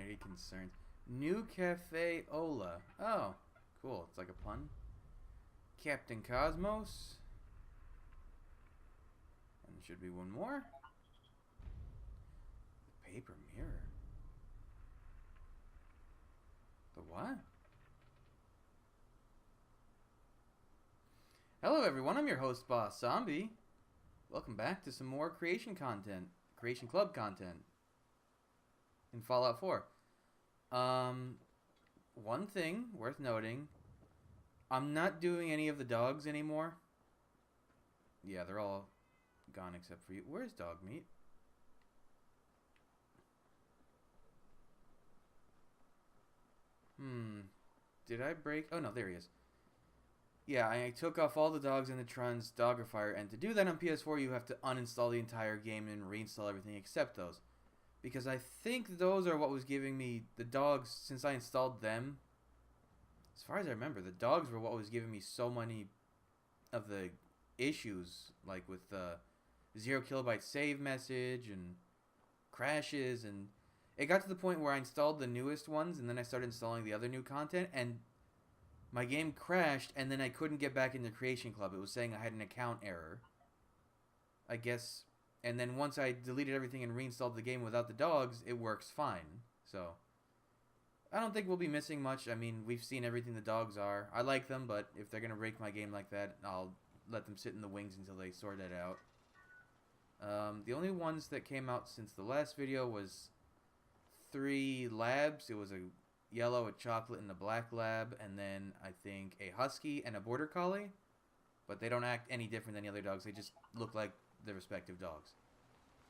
Any concerns? New Cafe Ola. Oh, cool. It's like a pun. Captain Cosmos. And there should be one more. The paper mirror. The what? Hello everyone, I'm your host, Boss Zombie. Welcome back to some more Creation Club content in Fallout 4. One thing worth noting, I'm not doing any of the dogs anymore. Yeah, they're all gone except for you. Where's Dog Meat? Did I break? Oh no, there he is. Yeah, I took off all the dogs in the Trun's Dogger Fire, and to do that on PS4 you have to uninstall the entire game and reinstall everything except those. Because I think those are what was giving me the dogs, since I installed them. As far as I remember, the dogs were what was giving me so many of the issues, like with the 0 kilobyte save message and crashes, and it got to the point where I installed the newest ones and then I started installing the other new content, and my game crashed, and then I couldn't get back into Creation Club. It was saying I had an account error, I guess. And then once I deleted everything and reinstalled the game without the dogs, it works fine. So I don't think we'll be missing much. I mean, we've seen everything the dogs are. I like them, but if they're going to break my game like that, I'll let them sit in the wings until they sort it out. The only ones that came out since the last video was 3 labs. It was a yellow, a chocolate, and a black lab, and then I think a husky and a border collie. But they don't act any different than the other dogs. They just look like the respective dogs.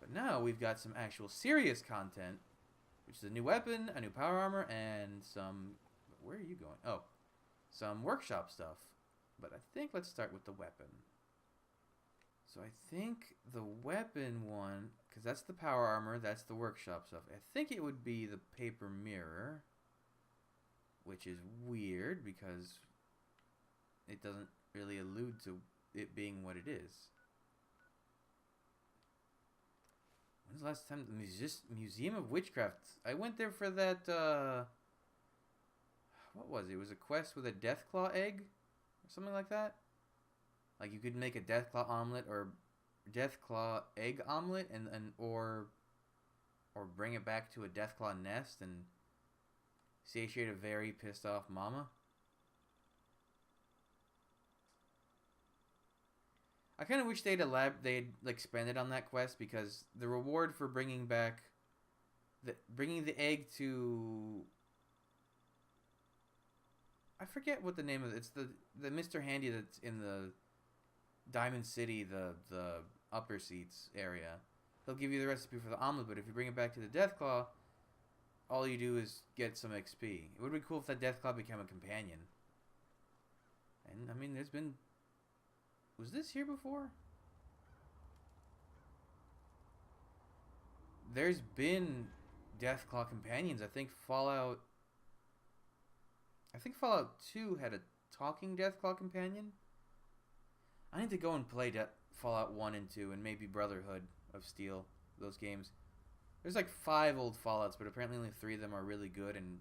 But now we've got some actual serious content, which is a new weapon, a new power armor, and some... Where are you going? Oh, some workshop stuff. But I think let's start with the weapon. So I think the weapon one, because that's the power armor, that's the workshop stuff. I think it would be the paper mirror, which is weird because it doesn't really allude to it being what it is. When's the last time the Museum of Witchcraft? I went there for that, what was it? It was a quest with a Deathclaw egg? Or something like that? Like you could make a Deathclaw omelet or Deathclaw egg omelet or bring it back to a Deathclaw nest and satiate a very pissed off mama. I kind of wish they'd expanded on that quest, because the reward for bringing the egg to, I forget what the name of it. It's the Mr. Handy that's in the Diamond City, the upper seats area. He'll give you the recipe for the omelet, but if you bring it back to the Deathclaw, all you do is get some XP. It would be cool if that Deathclaw became a companion. And, I mean, there's been... Was this here before? There's been Deathclaw companions. I think Fallout 2 had a talking Deathclaw companion. I need to go and play Fallout 1 and 2 and maybe Brotherhood of Steel, those games. There's like 5 old Fallouts, but apparently only 3 of them are really good, and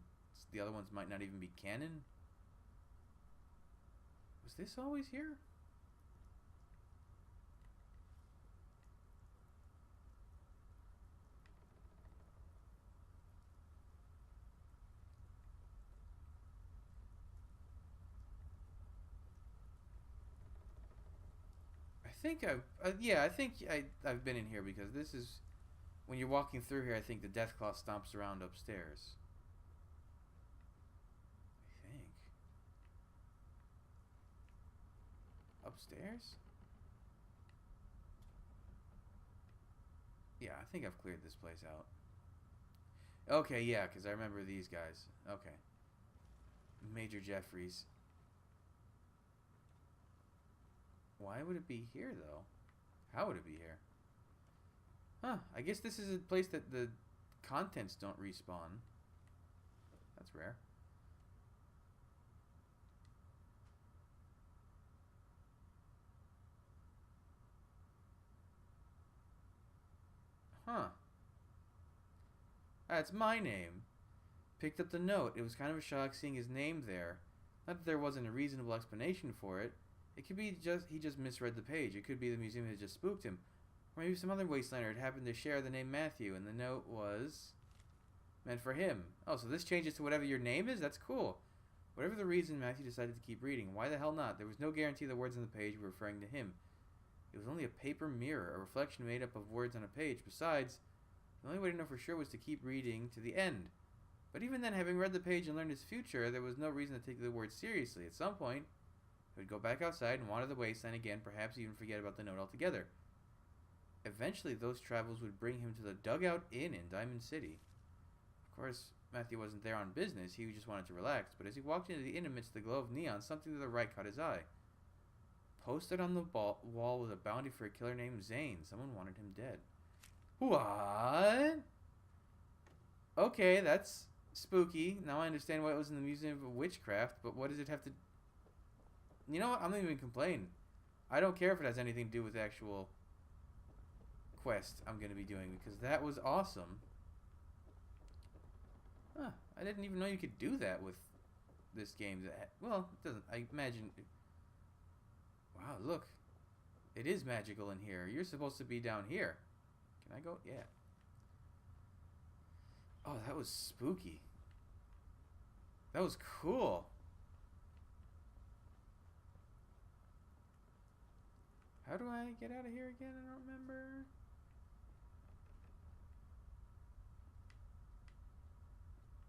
the other ones might not even be canon. Was this always here? I think I've been in here, because this is when you're walking through here. I think the Deathclaw stomps around upstairs. I think upstairs. Yeah, I think I've cleared this place out. Okay, yeah, because I remember these guys. Okay, Major Jeffries. Why would it be here, though? How would it be here? Huh, I guess this is a place that the contents don't respawn. That's rare. Huh. That's my name. Picked up the note. It was kind of a shock seeing his name there. Not that there wasn't a reasonable explanation for it. It could be just he just misread the page. It could be the museum had just spooked him. Or maybe some other wastelander had happened to share the name Matthew, and the note was meant for him. Oh, so this changes to whatever your name is? That's cool. Whatever the reason, Matthew decided to keep reading. Why the hell not? There was no guarantee the words on the page were referring to him. It was only a paper mirror, a reflection made up of words on a page. Besides, the only way to know for sure was to keep reading to the end. But even then, having read the page and learned his future, there was no reason to take the words seriously. At some point, he would go back outside and wander the wasteland again, perhaps even forget about the note altogether. Eventually, those travels would bring him to the Dugout Inn in Diamond City. Of course, Matthew wasn't there on business, he just wanted to relax, but as he walked into the inn amidst the glow of neon, something to the right caught his eye. Posted on the wall was a bounty for a killer named Zane. Someone wanted him dead. What? Okay, that's spooky. Now I understand why it was in the Museum of Witchcraft, but what does it have to... You know what? I'm not even complain. I don't care if it has anything to do with the actual quest I'm going to be doing, because that was awesome. Huh, I didn't even know you could do that with this game. Well, it doesn't. I imagine... Wow, look. It is magical in here. You're supposed to be down here. Can I go? Yeah. Oh, that was spooky. That was cool. How do I get out of here again? I don't remember.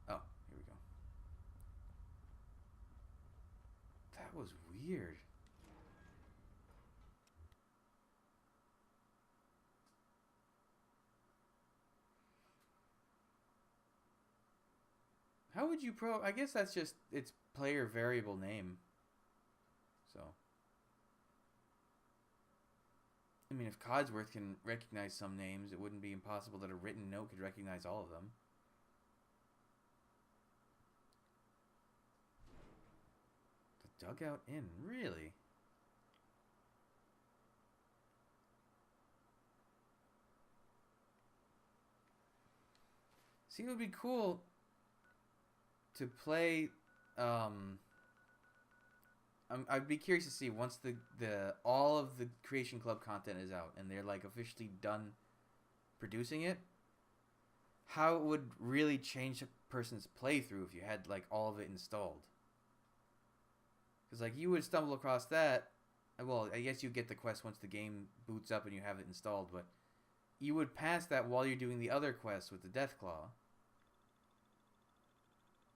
Oh, here we go. That was weird. How would you I guess that's just its player variable name. So. I mean, if Codsworth can recognize some names, it wouldn't be impossible that a written note could recognize all of them. The Dugout Inn, really? See, it would be cool to play. I'd be curious to see once the all of the Creation Club content is out and they're like officially done producing it, how it would really change a person's playthrough if you had like all of it installed. Because like you would stumble across that. Well, I guess you get the quest once the game boots up and you have it installed, but you would pass that while you're doing the other quests with the Deathclaw.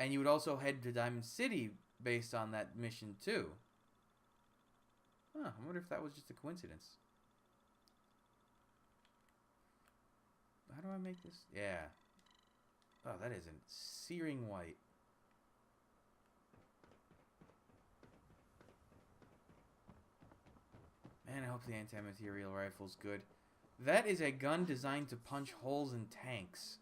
And you would also head to Diamond City based on that mission too. Huh, I wonder if that was just a coincidence. How do I make this? Yeah. Oh, that is a searing white. Man, I hope the anti-material rifle's good. That is a gun designed to punch holes in tanks.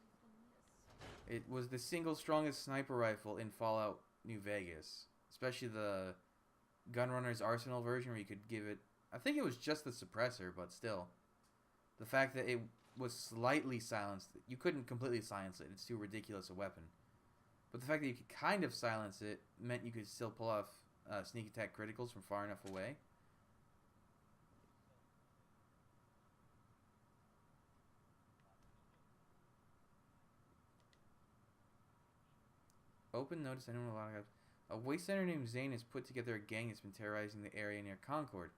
It was the single strongest sniper rifle in Fallout New Vegas. Especially the Gunrunner's Arsenal version where you could give it... I think it was just the suppressor, but still. The fact that it was slightly silenced... You couldn't completely silence it. It's too ridiculous a weapon. But the fact that you could kind of silence it meant you could still pull off sneak attack criticals from far enough away. Open notice anyone allowed to have... A wastelander named Zane has put together a gang that's been terrorizing the area near Concord.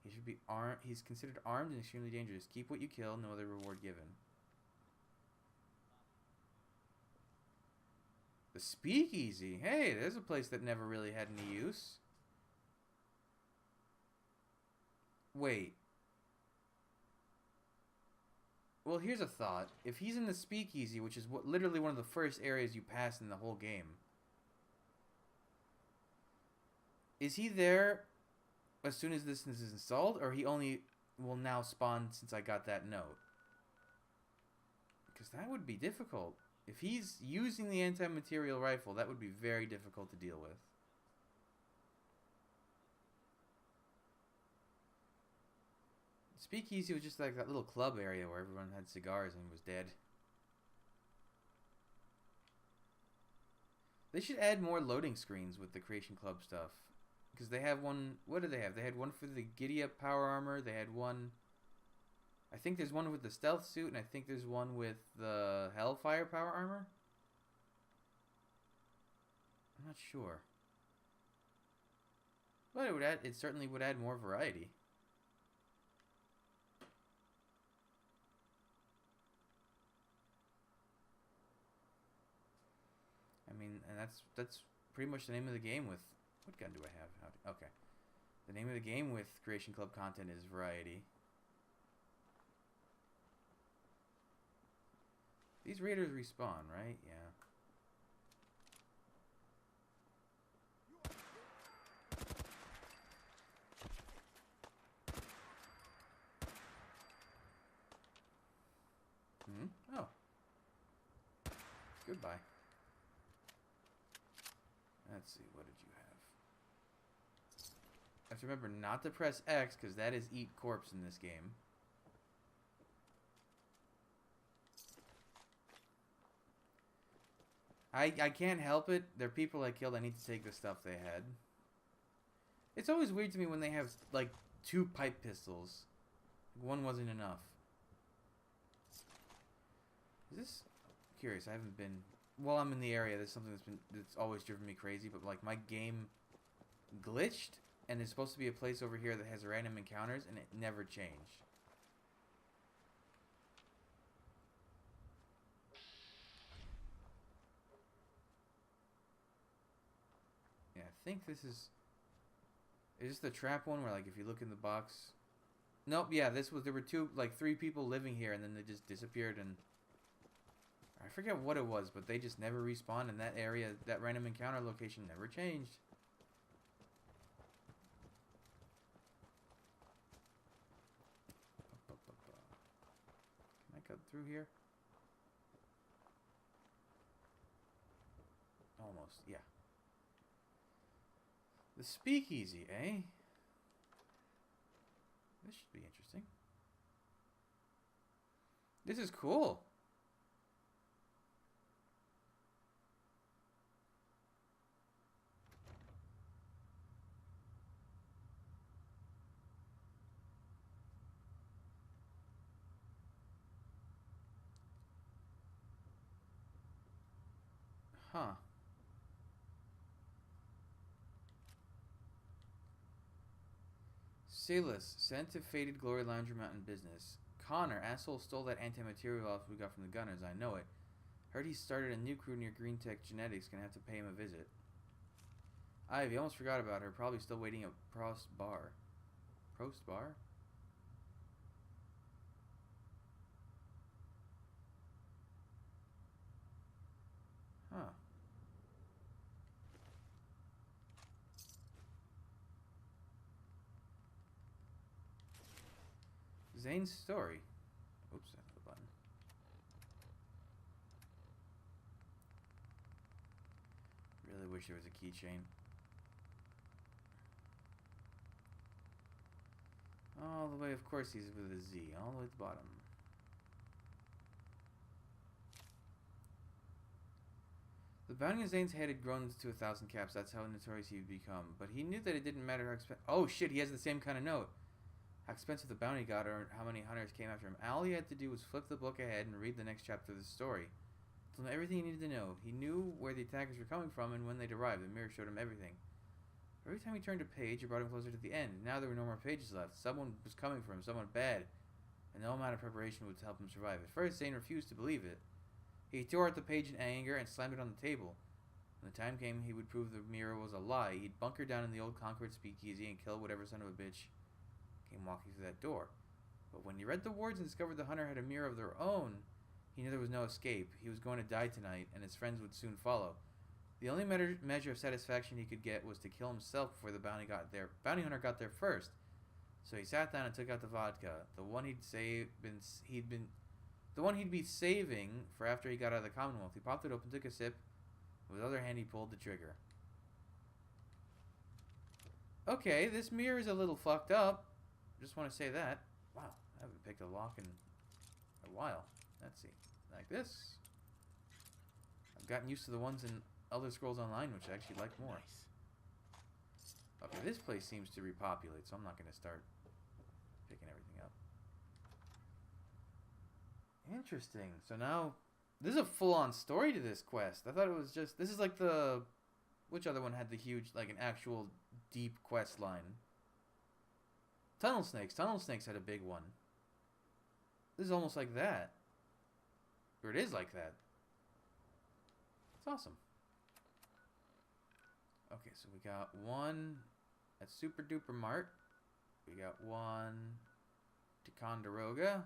He should be armed. He's considered armed and extremely dangerous. Keep what you kill, no other reward given. The Speakeasy. Hey, there's a place that never really had any use. Wait. Well, here's a thought. If he's in the Speakeasy, which is literally one of the first areas you pass in the whole game, is he there as soon as this is installed, or he only will now spawn since I got that note? Because that would be difficult. If he's using the anti-material rifle, that would be very difficult to deal with. Speakeasy was just like that little club area where everyone had cigars and was dead. They should add more loading screens with the Creation Club stuff. Because they have one... What do they have? They had one for the Giddy-Up power armor. They had one... I think there's one with the stealth suit. And I think there's one with the Hellfire power armor. I'm not sure. But it would add... It certainly would add more variety. I mean, and that's pretty much the name of the game with... What gun do I have? Okay. The name of the game with Creation Club content is variety. These raiders respawn, right? Yeah. Oh. Goodbye. Let's see, what did you have? I have to remember not to press X, because that is eat corpse in this game. I can't help it. They're people I killed. I need to take the stuff they had. It's always weird to me when they have, like, 2 pipe pistols. One wasn't enough. Is this... I'm curious, I haven't been... While I'm in the area, there's something that's always driven me crazy, but, like, my game glitched, and there's supposed to be a place over here that has random encounters, and it never changed. Yeah, I think this is... Is this the trap one where, like, if you look in the box... Nope, yeah, this was... There were 3 people living here, and then they just disappeared, and... I forget what it was, but they just never respawned, and that area, that random encounter location never changed. Can I cut through here? Almost, yeah. The speakeasy, eh? This should be interesting. This is cool. Huh. Salas, sent to Faded Glory Laundromat in business. Connor, asshole stole that antimaterial off we got from the gunners, I know it. Heard he started a new crew near Green Tech Genetics, gonna have to pay him a visit. Ivy, almost forgot about her, probably still waiting at Prost Bar. Prost Bar? Huh. Zane's story. Oops, that's the button. Really wish there was a keychain. All the way, of course, he's with a Z, all the way at the bottom. The bounty on Zane's head had grown to 1,000 caps. That's how notorious he would become. But he knew that it didn't matter how expensive... Oh, shit, he has the same kind of note. How expensive the bounty got or how many hunters came after him. All he had to do was flip the book ahead and read the next chapter of the story. Told him everything he needed to know. He knew where the attackers were coming from and when they'd arrived. The mirror showed him everything. Every time he turned a page, it brought him closer to the end. Now there were no more pages left. Someone was coming for him, someone bad. And no amount of preparation would help him survive. At first, Zane refused to believe it. He tore out the page in anger and slammed it on the table. When the time came, he would prove the mirror was a lie. He'd bunker down in the old Concord speakeasy and kill whatever son of a bitch came walking through that door. But when he read the words and discovered the hunter had a mirror of their own, he knew there was no escape. He was going to die tonight, and his friends would soon follow. The only measure of satisfaction he could get was to kill himself before the bounty hunter got there first. So he sat down and took out the vodka, the one he'd be saving for after he got out of the Commonwealth. He popped it open, took a sip. With the other hand, he pulled the trigger. Okay, this mirror is a little fucked up. Just want to say that. Wow, I haven't picked a lock in a while. Let's see. Like this. I've gotten used to the ones in Elder Scrolls Online, which I actually like more. Okay, this place seems to repopulate, so I'm not going to start picking everything up. Interesting. So now, there's a full-on story to this quest. I thought it was just... This is like the... Which other one had the huge, like an actual deep quest line? Tunnel Snakes. Tunnel Snakes had a big one. This is almost like that. Or it is like that. It's awesome. Okay, so we got one at Super Duper Mart. We got one Ticonderoga.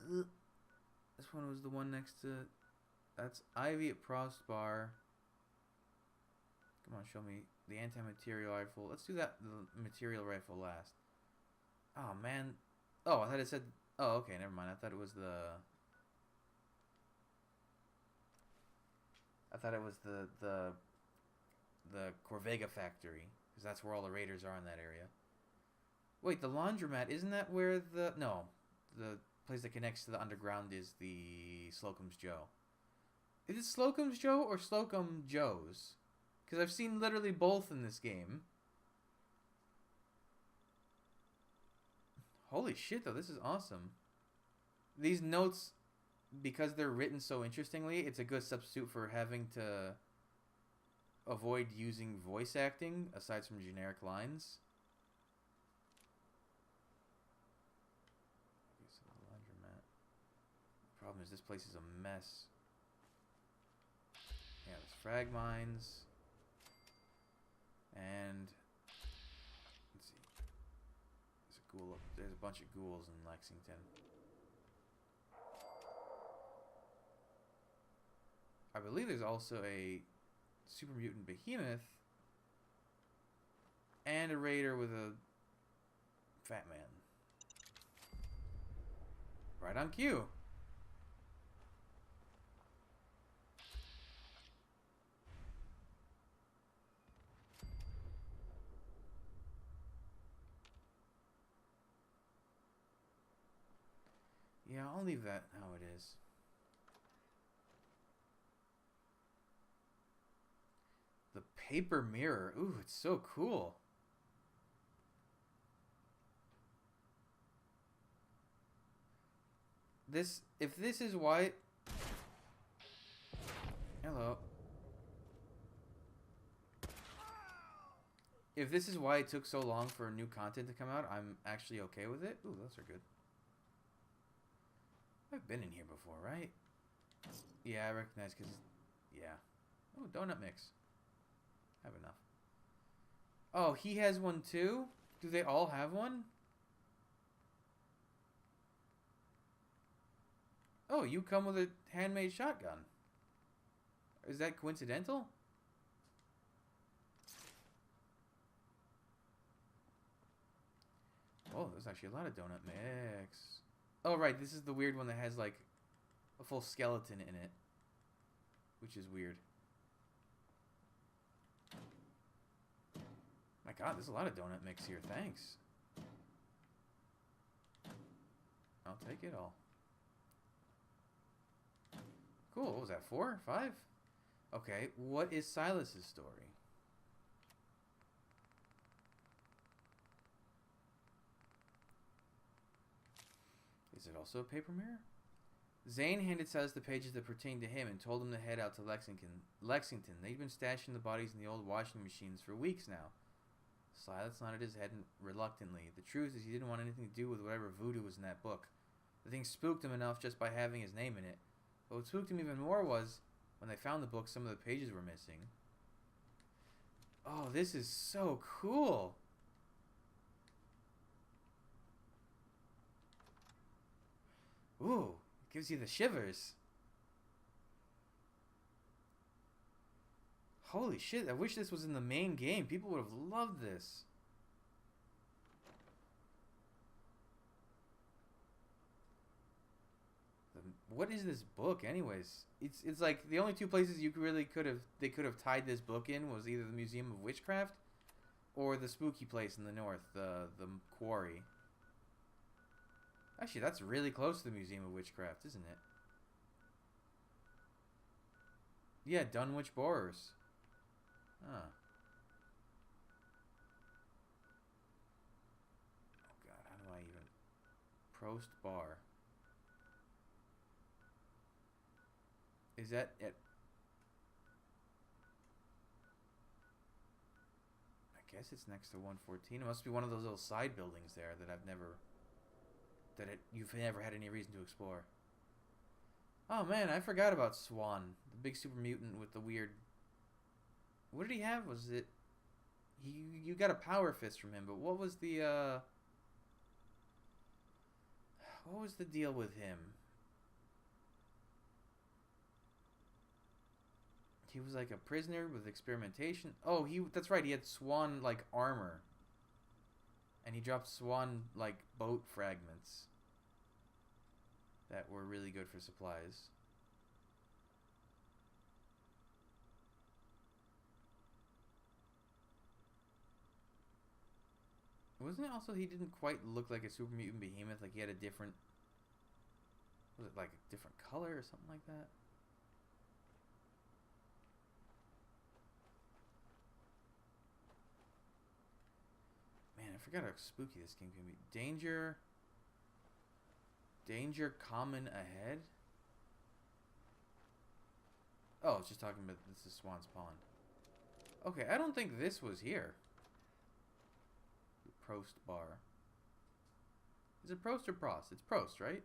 This one was the one next to... That's Ivy at Prost Bar. Come on, show me the anti-material rifle. Let's do that, the material rifle last. Oh, man. Oh, I thought it said... Oh, okay, never mind. I thought it was the... the Corvega factory. Because that's where all the raiders are in that area. Wait, the laundromat, isn't that where the... No. The place that connects to the underground is the Slocum's Joe. Is it Slocum's Joe or Slocum Joe's? Because I've seen literally both in this game. Holy shit, though. This is awesome. These notes, because they're written so interestingly, it's a good substitute for having to avoid using voice acting, aside from generic lines. Okay, so the laundromat. The problem is this place is a mess. Yeah, there's frag mines. And let's see. There's a ghoul. There's a bunch of ghouls in Lexington. I believe there's also a super mutant behemoth and a raider with a fat man. Right on cue. Yeah, I'll leave that how it is. The paper mirror. Ooh, it's so cool. If this is why... Hello. If this is why it took so long for new content to come out, I'm actually okay with it. Ooh, those are good. I've been in here before, right? Yeah, I recognize because... Yeah. Oh, donut mix. I have enough. Oh, he has one too? Do they all have one? Oh, you come with a handmade shotgun. Is that coincidental? Oh, there's actually a lot of donut mix. Oh, right. This is the weird one that has, like, a full skeleton in it. Which is weird. My god, there's a lot of donut mix here. Thanks. I'll take it all. Cool. What was that? 4? 5? Okay. What is Silas's story? Is it also a paper mirror? Zane handed Silas the pages that pertained to him and told him to head out to Lexington. They'd been stashing the bodies in the old washing machines for weeks now. Silas nodded his head reluctantly. The truth is he didn't want anything to do with whatever voodoo was in that book. The thing spooked him enough just by having his name in it. But what spooked him even more was, when they found the book, some of the pages were missing. Oh, this is so cool! Ooh, it gives you the shivers. Holy shit, I wish this was in the main game. People would have loved this. What is this book anyways? It's like the only two places you really could have tied this book in was either the Museum of Witchcraft or the spooky place in the north, the quarry. Actually, that's really close to the Museum of Witchcraft, isn't it? Yeah, Dunwich Borers. Huh. Oh god, how do I even... Prost Bar. Is that it? I guess it's next to 114. It must be one of those little side buildings there that I've never... you've never had any reason to explore. Oh man, I forgot about Swan. The big super mutant with the weird... What did he have? Was it... You got a power fist from him, but what was the, What was the deal with him? He was like a prisoner with experimentation. Oh, that's right, he had Swan, like, armor. And he dropped Swan, like, boat fragments. That were really good for supplies. Wasn't it also he didn't quite look like a super mutant behemoth? Like he had a different... Was it like a different color or something like that? Man, I forgot how spooky this game can be. Danger... Danger common ahead? Oh, it's just talking about this is Swan's Pond. Okay, I don't think this was here. Prost Bar. Is it Prost or Prost? It's Prost, right?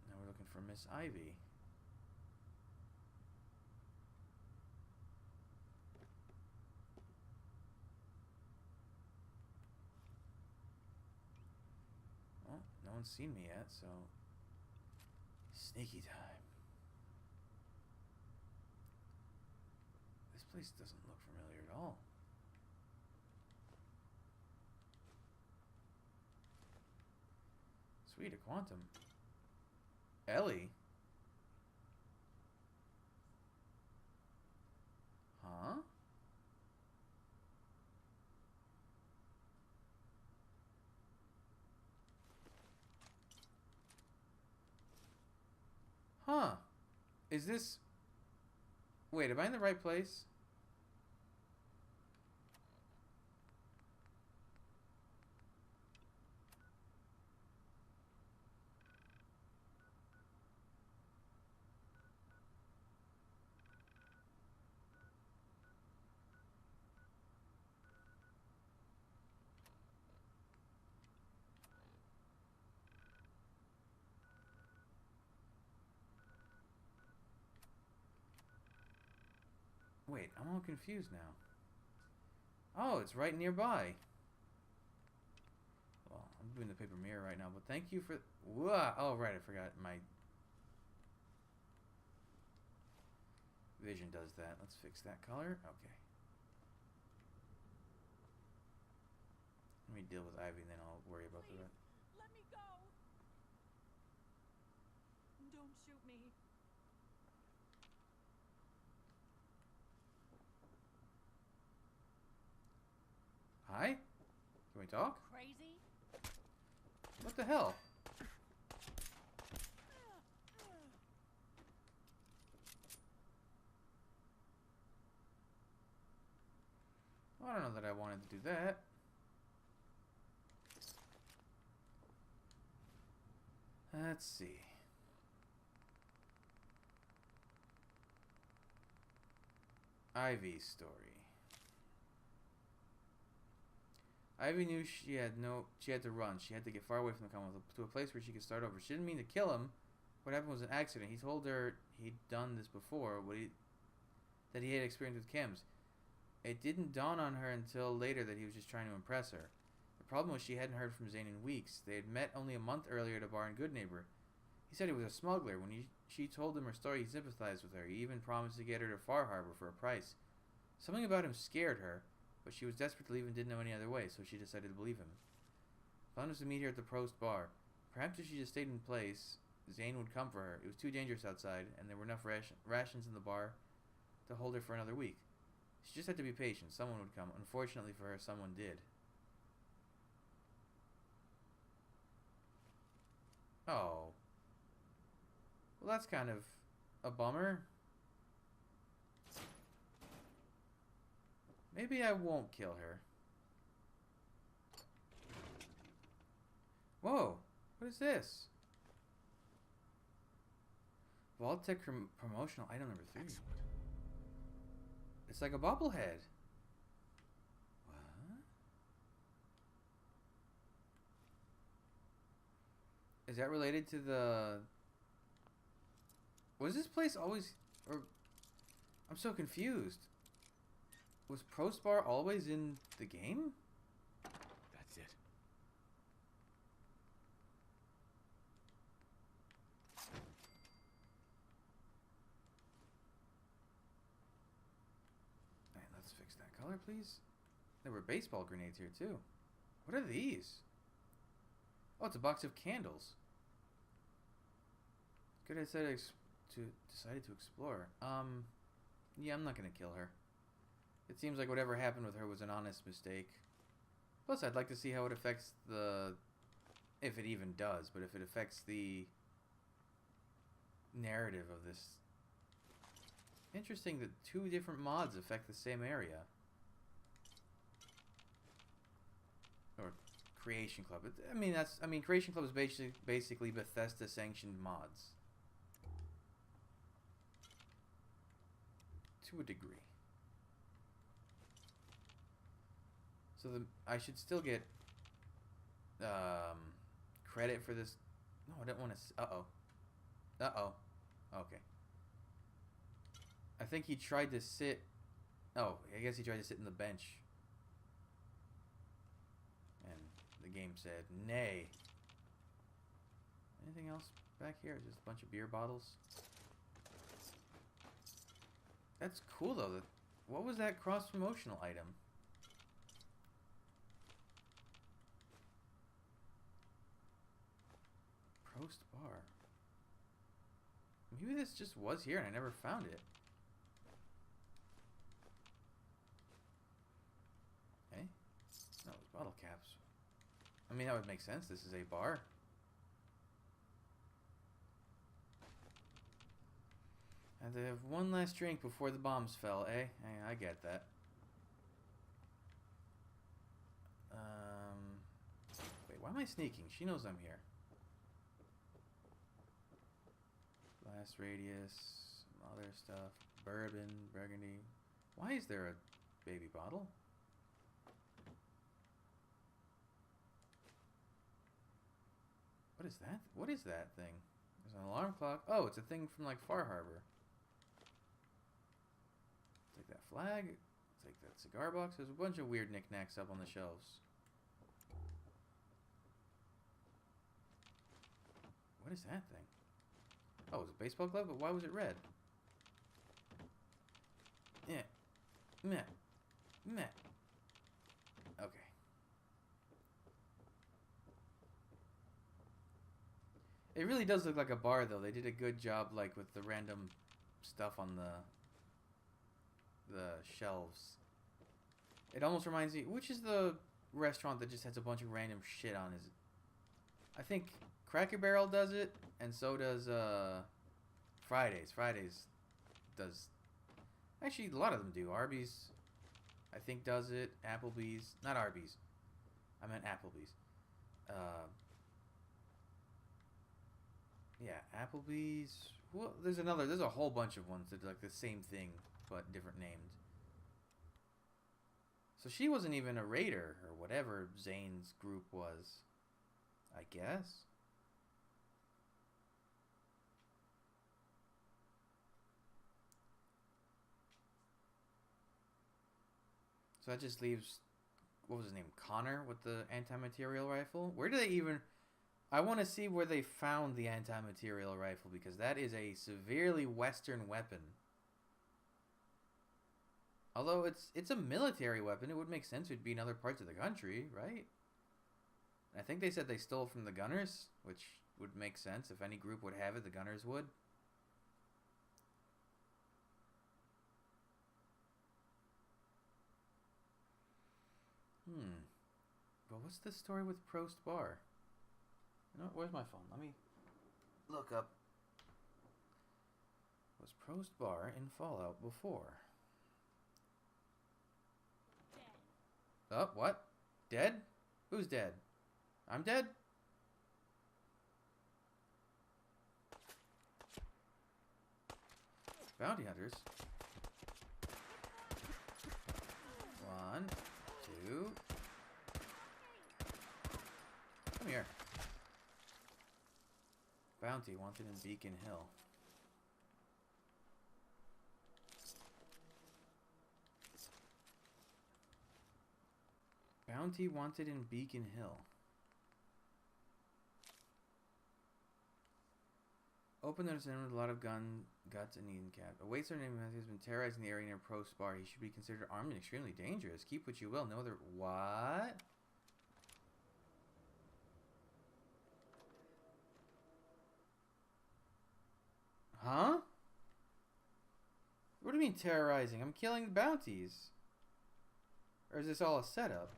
Now we're looking for Miss Ivy. Well, no one's seen me yet, so... Sneaky time. This place doesn't look familiar at all. Sweet, a quantum. Ellie? Huh? Huh. Is this... Wait, am I in the right place? Wait, I'm all confused now. Oh, it's right nearby. Well, I'm doing the paper mirror right now, but thank you for... Whoa! Oh, right, I forgot my... Vision does that. Let's fix that color. Okay. Let me deal with Ivy and then I'll worry about the rest. Let me go! Don't shoot me. Hi? Can we talk? Crazy? What the hell? Well, I don't know that I wanted to do that. Let's see. Ivy's story. Ivy knew she had to run. She had to get far away from the Commonwealth to a place where she could start over. She didn't mean to kill him. What happened was an accident. He told her he'd done this before, that he had experience with chems. It didn't dawn on her until later that he was just trying to impress her. The problem was she hadn't heard from Zane in weeks. They had met only a month earlier at a bar in Goodneighbor. He said he was a smuggler. When she told him her story, he sympathized with her. He even promised to get her to Far Harbor for a price. Something about him scared her, but she was desperate to leave and didn't know any other way, so she decided to believe him. The plan was to meet her at the Prost Bar. Perhaps if she just stayed in place, Zane would come for her. It was too dangerous outside, and there were enough rations in the bar to hold her for another week. She just had to be patient. Someone would come. Unfortunately for her, someone did. Oh. Well, that's kind of a bummer. Maybe I won't kill her. Whoa. What is this? Vault-Tec promotional item number 3. Excellent. It's like a bobblehead. What? Is that related to the... Was this place always... Or... I'm so confused. Was Prost Bar always in the game? That's it. Alright, let's fix that color, please. There were baseball grenades here, too. What are these? Oh, it's a box of candles. Good, I decided to explore. Yeah, I'm not gonna kill her. It seems like whatever happened with her was an honest mistake. Plus, I'd like to see how it affects the... If it even does, but if it affects the narrative of this. Interesting that 2 different mods affect the same area. Or Creation Club. Creation Club is basically Bethesda sanctioned mods. To a degree. So I should still get credit for this. No, I don't want to. Uh-oh. Okay. I think he tried to sit. Oh, I guess he tried to sit in the bench. And the game said, nay. Anything else back here? Just a bunch of beer bottles. That's cool, though. What was that cross-promotional item? Prost Bar. Maybe this just was here and I never found it. Okay. No, it's bottle caps. I mean, that would make sense. This is a bar. And they have one last drink before the bombs fell, eh? I get that. Wait, why am I sneaking? She knows I'm here. Blast radius, some other stuff. Bourbon, burgundy. Why is there a baby bottle? What is that? What is that thing? There's an alarm clock. Oh, it's a thing from like Far Harbor. Take that flag. Take that cigar box. There's a bunch of weird knickknacks up on the shelves. What is that thing? Oh, it's a baseball glove, but why was it red? Yeah. Meh. Meh. Okay. It really does look like a bar, though. They did a good job, like, with the random stuff on the shelves. It almost reminds me... Which is the restaurant that just has a bunch of random shit on it? I think Cracker Barrel does it, and so does Fridays. Fridays does... Actually, a lot of them do. Arby's, I think, does it. Applebee's. Not Arby's. I meant Applebee's. Yeah, Applebee's. Well, there's a whole bunch of ones that are like the same thing, but different named. So she wasn't even a raider, or whatever Zane's group was, I guess. So that just leaves, what was his name, Connor with the anti-material rifle? Where do they even... I want to see where they found the anti-material rifle, because that is a severely Western weapon. Although it's a military weapon, it would make sense it would be in other parts of the country, right? I think they said they stole from the Gunners, which would make sense. If any group would have it, the Gunners would. What's the story with Prost Bar? No, where's my phone? Let me look up. Was Prost Bar in Fallout before? Dead. Oh, what? Dead? Who's dead? I'm dead? Bounty hunters. 1, 2. Come here. Bounty wanted in Beacon Hill. Bounty wanted in Beacon Hill. Open notice with a lot of guts and Eden Cap. Awaits our name has been terrorizing the area near Prost Bar. He should be considered armed and extremely dangerous. Keep what you will. No other. What? Huh? What do you mean terrorizing? I'm killing the bounties. Or is this all a setup?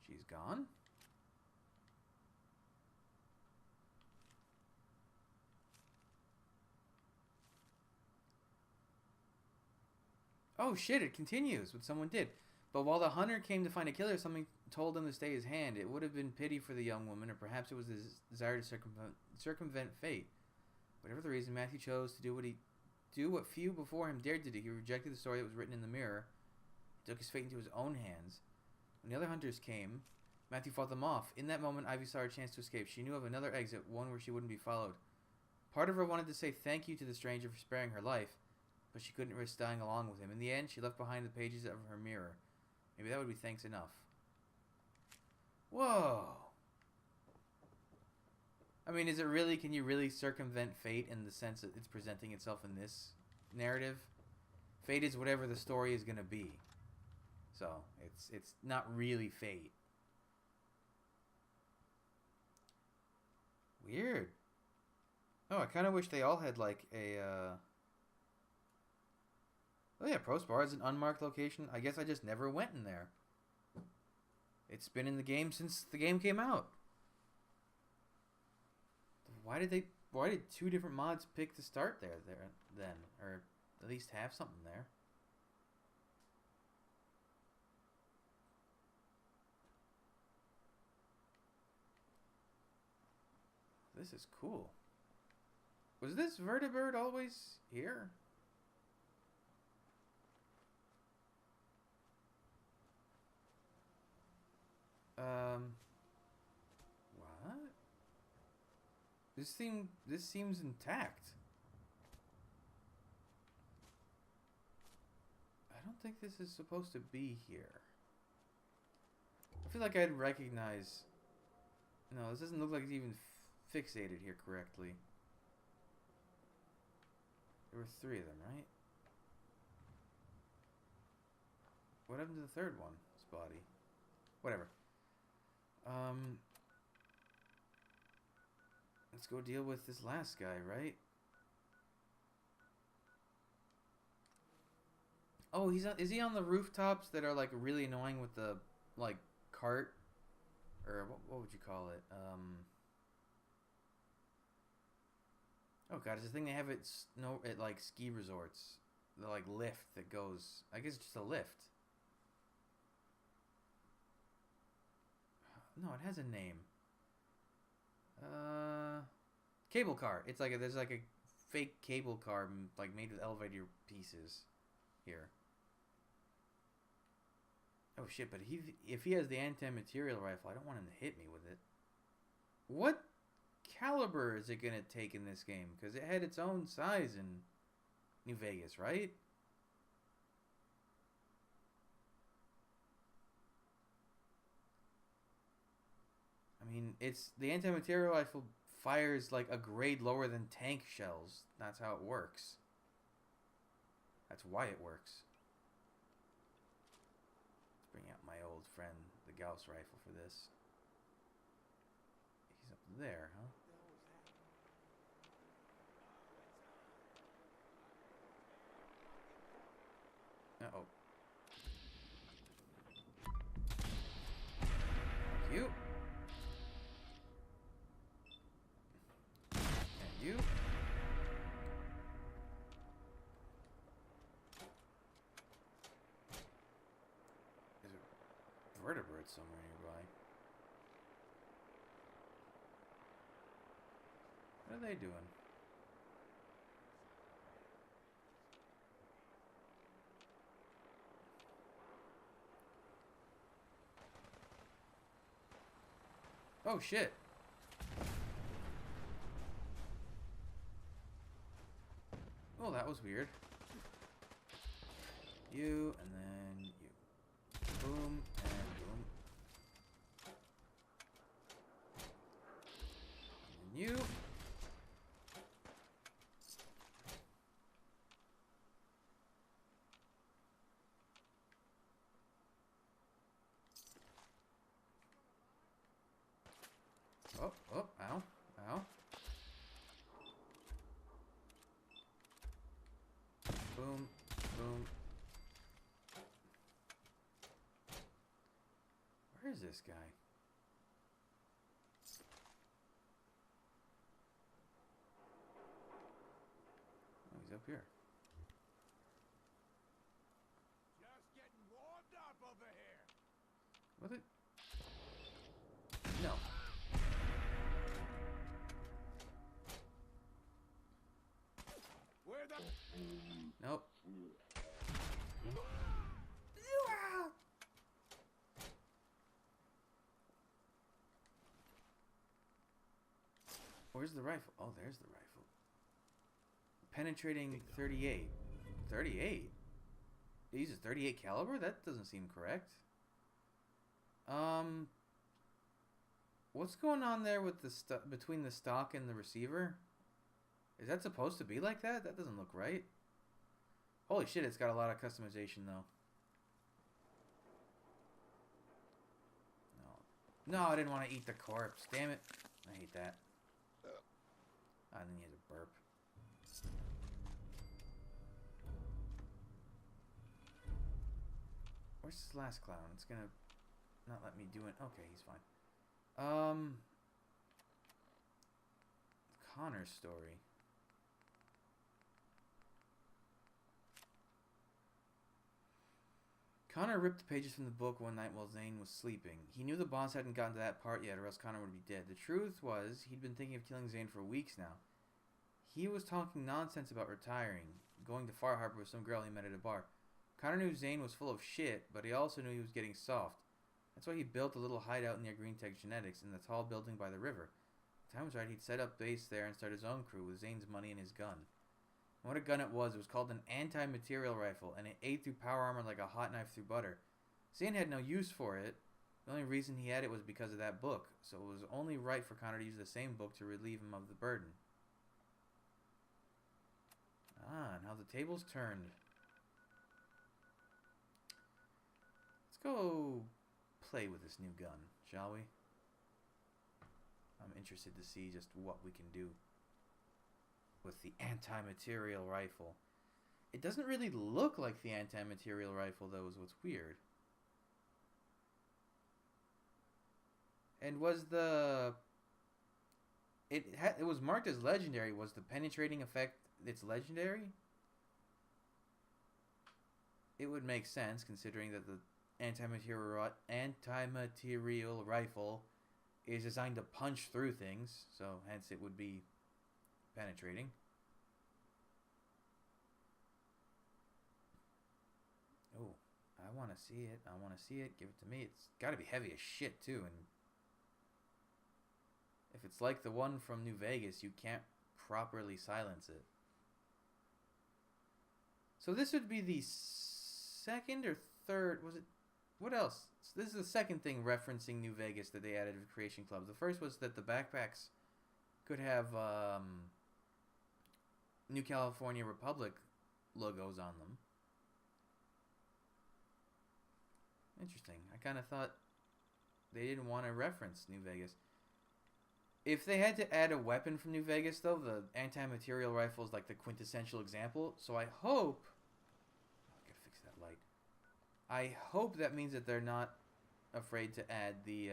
She's gone? Oh shit, it continues what someone did. But while the hunter came to find a killer, something told him to stay his hand. It would have been pity for the young woman, or perhaps it was his desire to circumvent fate. Whatever the reason, Matthew chose to do what few before him dared to do. He rejected the story that was written in the mirror. He took his fate into his own hands. When the other hunters came, Matthew fought them off. In that moment, Ivy saw her chance to escape. She knew of another exit, one where she wouldn't be followed. Part of her wanted to say thank you to the stranger for sparing her life, but she couldn't risk dying along with him. In the end, she left behind the pages of her mirror. Maybe that would be thanks enough. Whoa! I mean, is it really, can you really circumvent fate in the sense that it's presenting itself in this narrative? Fate is whatever the story is going to be. So, it's not really fate. Weird. Oh, I kind of wish they all had like a, Oh yeah, Prost Bar is an unmarked location. I guess I just never went in there. It's been in the game since the game came out. Why did 2 different mods pick to start there then? Or at least have something there. This is cool. Was this vertibird always here? What? This seems intact. I don't think this is supposed to be here. I feel like I'd recognize... No, this doesn't look like it's even fixated here correctly. There were 3 of them, right? What happened to the third one? Spotty. Whatever. Let's go deal with this last guy, right? Oh, is he on the rooftops that are like really annoying with the like cart, or what would you call it? Oh god, it's the thing they have at like ski resorts, the like lift that goes. I guess it's just a lift. No, it has a name. Cable car. It's like there's like a fake cable car like made with elevator pieces here. Oh shit! But if he has the anti-material rifle, I don't want him to hit me with it. What caliber is it gonna take in this game? Because it had its own size in New Vegas, right? I mean, it's the anti-material rifle fires like a grade lower than tank shells. That's how it works. That's why it works. bring out my old friend, the Gauss rifle, for this. He's up there, huh? Uh-oh. Thank you. And you. There's a vertebrate somewhere nearby. What are they doing? Oh shit. Oh, that was weird. You, and then you. Boom, and boom. And you. Oh, oh, ow, ow. Boom, boom. Where is this guy? Oh, he's up here. Just getting warmed up over here. Was it? No. Where the... Nope. Where's the rifle? Oh, there's the rifle. Penetrating 38. 38? It uses 38 caliber? That doesn't seem correct. What's going on there with the between the stock and the receiver? Is that supposed to be like that? That doesn't look right. Holy shit, it's got a lot of customization though. No, I didn't want to eat the corpse. Damn it. I hate that. And then he has a burp. Where's this last clown? It's gonna not let me do it. Okay, he's fine. Connor's story. Connor ripped the pages from the book one night while Zane was sleeping. He knew the boss hadn't gotten to that part yet, or else Connor would be dead. The truth was, he'd been thinking of killing Zane for weeks now. He was talking nonsense about retiring, going to Far Harbor with some girl he met at a bar. Connor knew Zane was full of shit, but he also knew he was getting soft. That's why he built a little hideout near Green Tech Genetics in the tall building by the river. If the time was right, he'd set up base there and start his own crew with Zane's money and his gun. And what a gun it was called an anti-material rifle, and it ate through power armor like a hot knife through butter. Zane had no use for it. The only reason he had it was because of that book, so it was only right for Connor to use the same book to relieve him of the burden. Ah, and how the tables turned. Let's go play with this new gun, shall we? I'm interested to see just what we can do with the anti-material rifle. It doesn't really look like the anti-material rifle, though, is what's weird. And was the... It was marked as legendary. Was the penetrating effect its legendary? It would make sense, considering that the anti-material rifle is designed to punch through things, so hence it would be penetrating. Oh, I want to see it. I want to see it. Give it to me. It's got to be heavy as shit, too. And if it's like the one from New Vegas, you can't properly silence it. So this would be the second or third... Was it... What else? So this is the second thing referencing New Vegas that they added to Creation Club. The first was that the backpacks could have New California Republic logos on them. Interesting. I kind of thought they didn't want to reference New Vegas. If they had to add a weapon from New Vegas, though, the anti-material rifle is like the quintessential example. So I hope... I gotta fix that light. I hope that means that they're not afraid to add the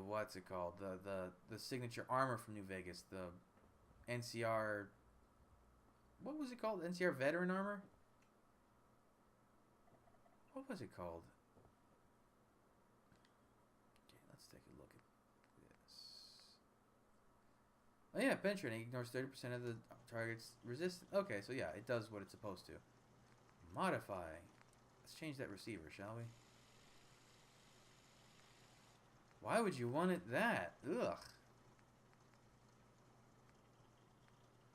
what's it called? The signature armor from New Vegas. The NCR... What was it called? NCR veteran armor? What was it called? Okay, let's take a look at this. Oh yeah, penetrating ignores 30% of the target's resistance. Okay, so yeah, it does what it's supposed to. Modify. Let's change that receiver, shall we? Why would you want it that? Ugh.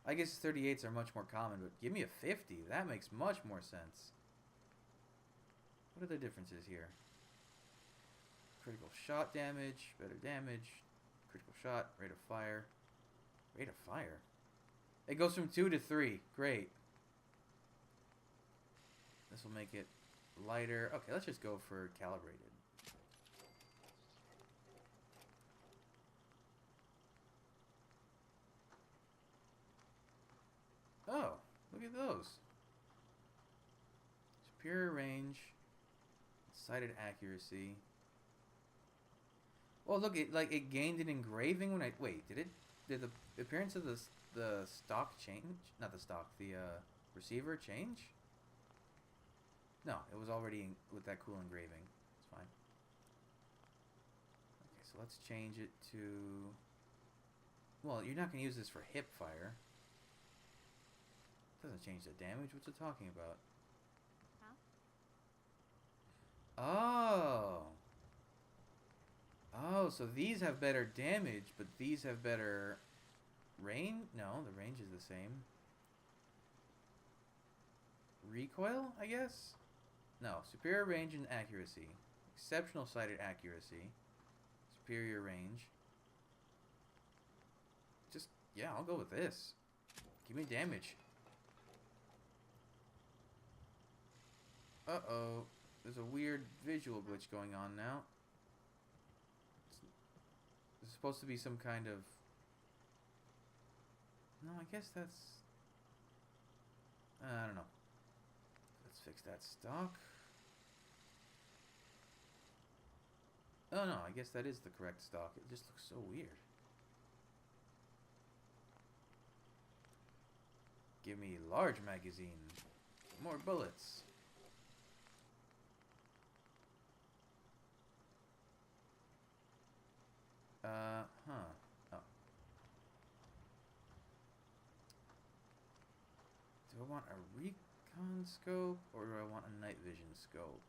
I guess 38s are much more common, but give me a 50. That makes much more sense. What are the differences here? Critical shot damage, better damage, critical shot, rate of fire. Rate of fire? It goes from 2 to 3. Great. This will make it lighter. Okay, let's just go for calibrated. Oh, look at those. Superior range, sighted accuracy. Well, look, it gained an engraving when I wait. Did the appearance of the stock change? Not the stock, the receiver change? No, it was already with that cool engraving. It's fine. Okay, so let's change it to. Well, you're not gonna use this for hip fire. Doesn't change the damage. What's it talking about? Huh? Oh. Oh, so these have better damage, but these have better range? No, the range is the same. Recoil, I guess? No, superior range and accuracy. Exceptional sighted accuracy. Superior range. Just, yeah, I'll go with this. Give me damage. Uh-oh. There's a weird visual glitch going on now. There's supposed to be some kind of... No, I guess that's... I don't know. Let's fix that stock. Oh no, I guess that is the correct stock. It just looks so weird. Give me large magazine. More bullets. Oh. Do I want a recon scope or do I want a night vision scope?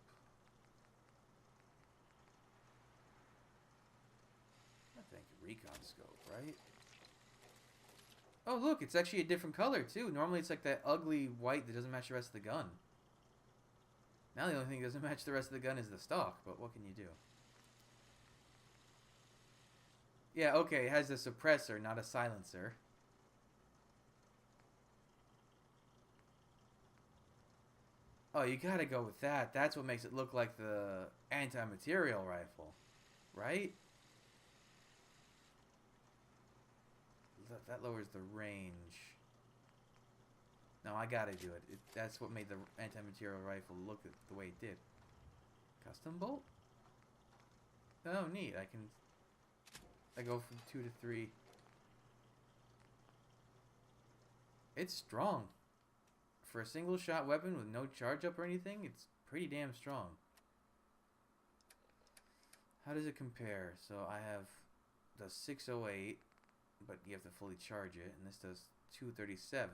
I think recon scope, right? Oh look, it's actually a different color too. Normally it's like that ugly white that doesn't match the rest of the gun. Now the only thing that doesn't match the rest of the gun is the stock, but what can you do? Yeah, okay, it has a suppressor, not a silencer. Oh, you gotta go with that. That's what makes it look like the anti-material rifle, right? That lowers the range. No, I gotta do it. That's what made the anti-material rifle look the way it did. Custom bolt? Oh, neat. I go from 2 to 3. It's strong. For a single shot weapon with no charge up or anything, it's pretty damn strong. How does it compare? So I have the 608, but you have to fully charge it, and this does 237.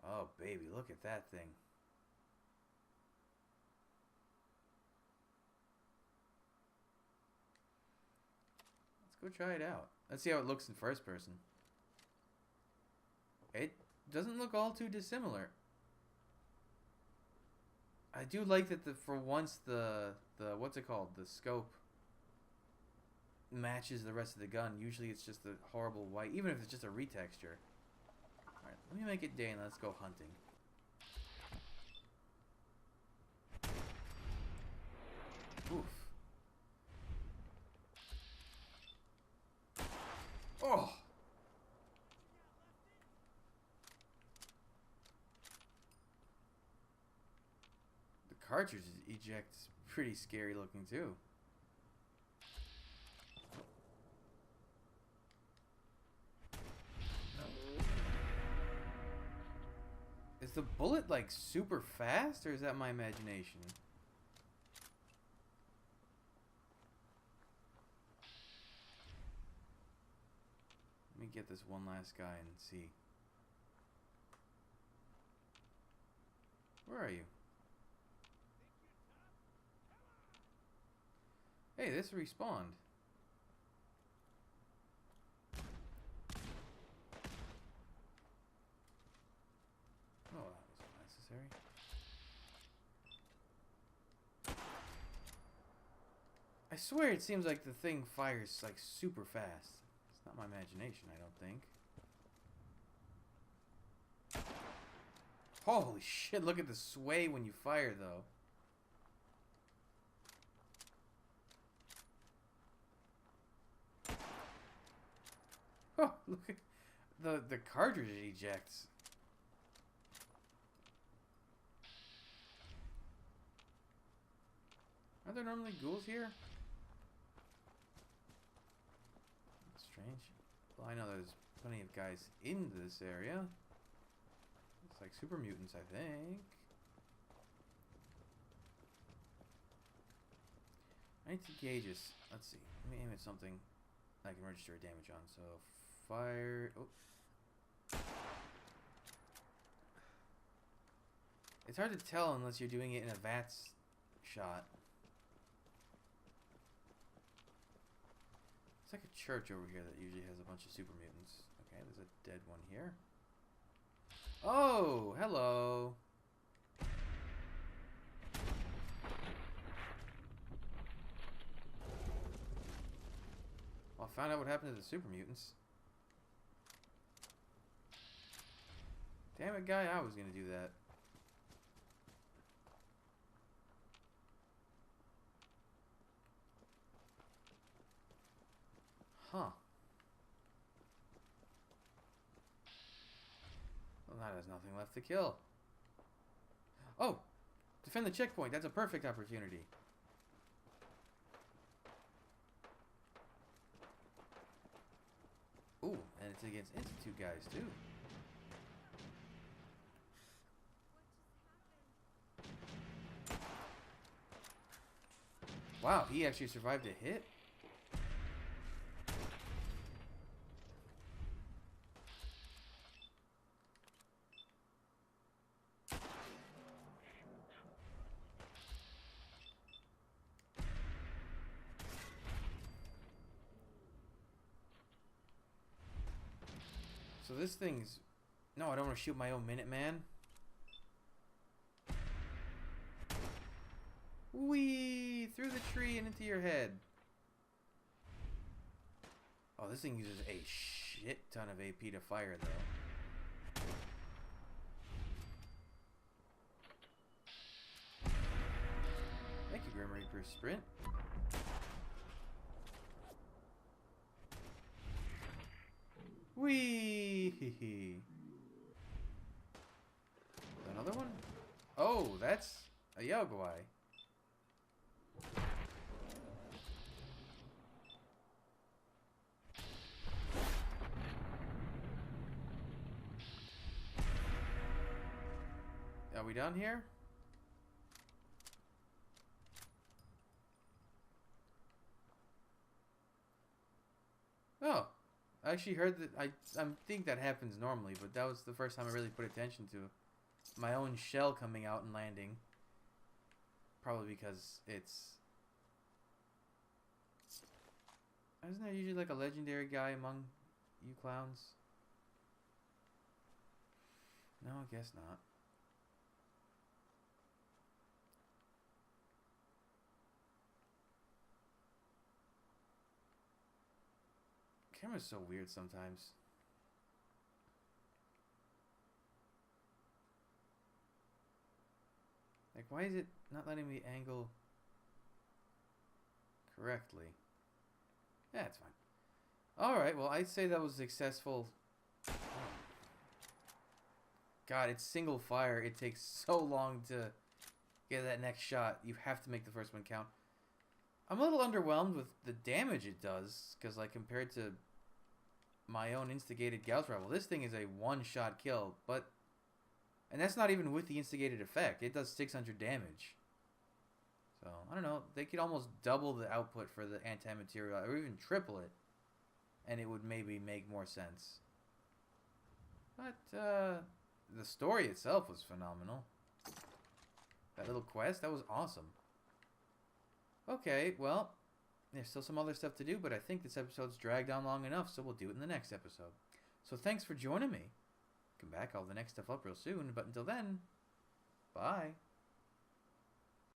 Oh baby, look at that thing. Let's go try it out. Let's see how it looks in first person. It doesn't look all too dissimilar. I do like that for once the what's it called? The scope matches the rest of the gun. Usually it's just a horrible white, even if it's just a retexture. Alright, let me make it day and let's go hunting. Oof. Oh! The cartridge eject's pretty scary looking too. Is the bullet like super fast or is that my imagination? Let me get this one last guy and see. Where are you? Hey, this respawned. Oh, that was unnecessary. I swear it seems like the thing fires like super fast. It's not my imagination, I don't think. Holy shit, look at the sway when you fire though. Oh, look at the cartridge ejects. Are there normally ghouls here? That's strange. Well, I know there's plenty of guys in this area. It's like super mutants, I think. I need to gauge this. Let's see. Let me aim at something I can register damage on. So, fire. Oh. It's hard to tell unless you're doing it in a VATS shot. It's like a church over here that usually has a bunch of super mutants. Okay, there's a dead one here. Oh, hello. Well, I found out what happened to the super mutants. Damn it, guy, I was gonna do that. Huh. Well, that has nothing left to kill. Oh! Defend the checkpoint. That's a perfect opportunity. Ooh, and it's against Institute guys, too. Wow, he actually survived a hit? So this thing's... No, I don't want to shoot my own Minuteman. Whee! Through the tree and into your head. Oh, this thing uses a shit ton of AP to fire, though. Thank you, Grim Reaper Sprint. Whee! Another one? Oh, that's a Yogwai. Are we done here? Oh, I actually heard that. I think that happens normally, but that was the first time I really put attention to my own shell coming out and landing. Probably because it's... Isn't there usually like a legendary guy among you clowns? No, I guess not. Camera's so weird sometimes. Like, why is it not letting me angle correctly? Yeah, it's fine. Alright, well, I'd say that was successful. Oh. God, it's single fire. It takes so long to get that next shot. You have to make the first one count. I'm a little underwhelmed with the damage it does, because, like, compared to my own instigated Gauss Rifle, this thing is a one-shot kill, but... And that's not even with the instigated effect. It does 600 damage. So, I don't know. They could almost double the output for the anti-material, or even triple it, and it would maybe make more sense. But, the story itself was phenomenal. That little quest, that was awesome. Okay, well, there's still some other stuff to do, but I think this episode's dragged on long enough, so we'll do it in the next episode. So thanks for joining me. Come back, I'll have the next stuff up real soon, but until then, bye.